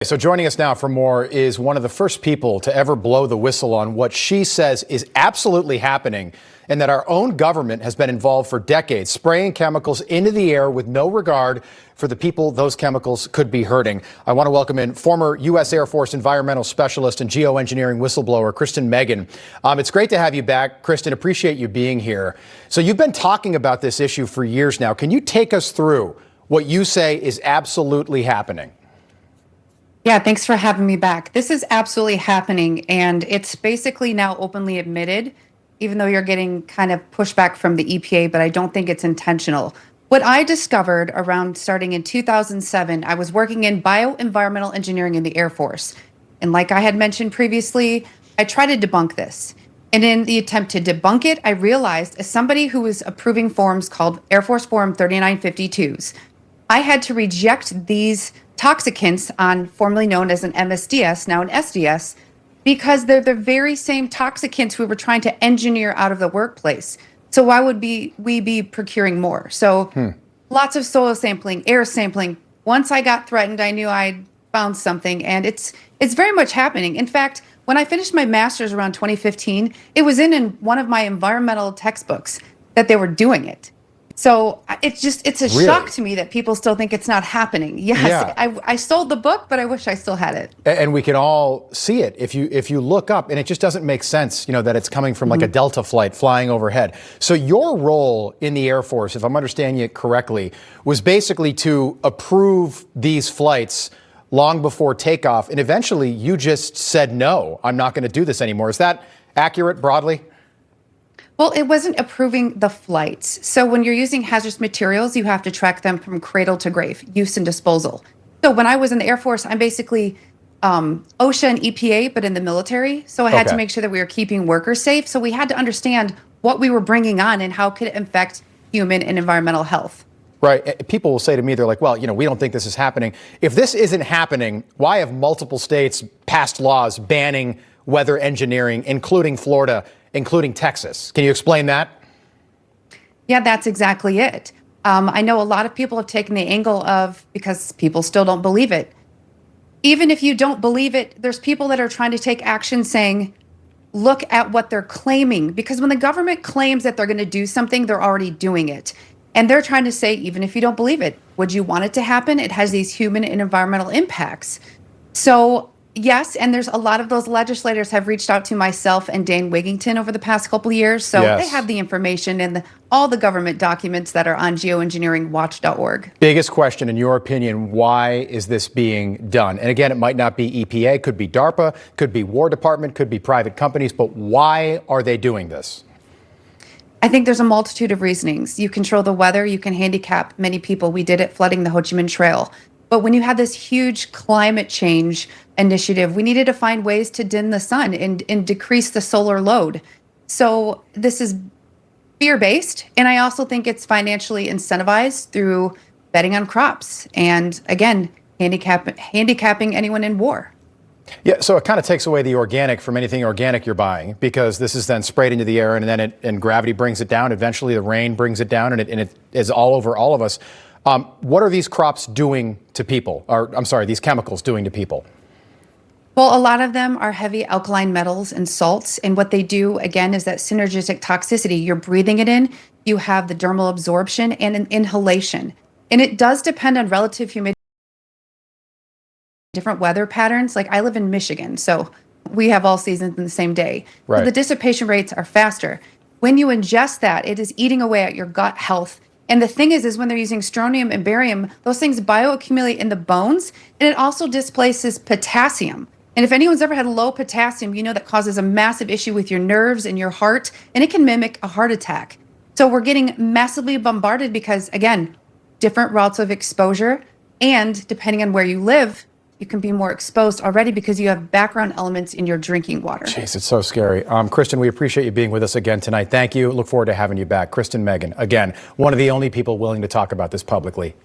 So joining us now for more is one of the first people to ever blow the whistle on what she says is absolutely happening, and that our own government has been involved for decades, spraying chemicals into the air with no regard for the people those chemicals could be hurting. I want to welcome in former U.S. Air Force environmental specialist and geoengineering whistleblower, Kristen Meghan. It's great to have you back, Kristen. Appreciate you being here. So you've been talking about this issue for years now. Can you take us through what you say is absolutely happening? Yeah, thanks for having me back. This is absolutely happening, and it's basically now openly admitted, even though you're getting kind of pushback from the EPA, but I don't think it's intentional. What I discovered around starting in 2007, I was working in bioenvironmental engineering in the Air Force. And like I had mentioned previously, I tried to debunk this. And in the attempt to debunk it, I realized, as somebody who was approving forms called Air Force Form 3952s, I had to reject these toxicants on formerly known as an MSDS, now an SDS, because they're the very same toxicants we were trying to engineer out of the workplace. So why would we be procuring more? So lots of soil sampling, air sampling. Once I got threatened, I knew I'd found something, and it's very much happening. In fact, when I finished my master's around 2015, it was in one of my environmental textbooks that they were doing it. So it's a shock to me that people still think it's not happening. Yes, yeah. I sold the book, but I wish I still had it. And we can all see it if you look up, and it just doesn't make sense, that it's coming from like a Delta flight flying overhead. So your role in the Air Force, if I'm understanding it correctly, was basically to approve these flights long before takeoff, and eventually you just said, no, I'm not going to do this anymore. Is that accurate broadly? Well, it wasn't approving the flights. So when you're using hazardous materials, you have to track them from cradle to grave, use and disposal. So when I was in the Air Force, I'm basically OSHA and EPA, but in the military. So I had to make sure that we were keeping workers safe. So we had to understand what we were bringing on and how could it affect human and environmental health. Right. People will say to me, they're like, well, we don't think this is happening. If this isn't happening, why have multiple states passed laws banning weather engineering, including Florida, including Texas? Can you explain that? Yeah, that's exactly it. I know a lot of people have taken the angle of, because people still don't believe it. Even if you don't believe it, there's people that are trying to take action saying, look at what they're claiming. Because when the government claims that they're going to do something, they're already doing it. And they're trying to say, even if you don't believe it, would you want it to happen? It has these human and environmental impacts. So yes, and there's a lot of those legislators have reached out to myself and Dane Wigington over the past couple of years. So they have the information and all the government documents that are on geoengineeringwatch.org. Biggest question, in your opinion, why is this being done? And again, it might not be EPA, could be DARPA, could be War Department, could be private companies, but why are they doing this? I think there's a multitude of reasonings. You control the weather, you can handicap many people. We did it flooding the Ho Chi Minh Trail. But when you had this huge climate change initiative, we needed to find ways to dim the sun and decrease the solar load. So this is fear-based. And I also think it's financially incentivized through betting on crops. And again, handicapping anyone in war. Yeah, so it kind of takes away the organic from anything organic you're buying, because this is then sprayed into the air, and then and gravity brings it down. Eventually the rain brings it down, and it is all over all of us. What are these crops doing to people? Or I'm sorry, these chemicals doing to people? Well, a lot of them are heavy alkaline metals and salts. And what they do, again, is that synergistic toxicity. You're breathing it in, you have the dermal absorption and an inhalation. And it does depend on relative humidity, different weather patterns. Like I live in Michigan, so we have all seasons in the same day. Right. So the dissipation rates are faster. When you ingest that, it is eating away at your gut health. And the thing is when they're using strontium and barium, those things bioaccumulate in the bones, and it also displaces potassium. And if anyone's ever had low potassium, you know that causes a massive issue with your nerves and your heart, and it can mimic a heart attack. So we're getting massively bombarded because, again, different routes of exposure, and depending on where you live, you can be more exposed already because you have background elements in your drinking water. Jeez, it's so scary. Kristen, we appreciate you being with us again tonight. Thank you. Look forward to having you back. Kristen Meghan, again, one of the only people willing to talk about this publicly.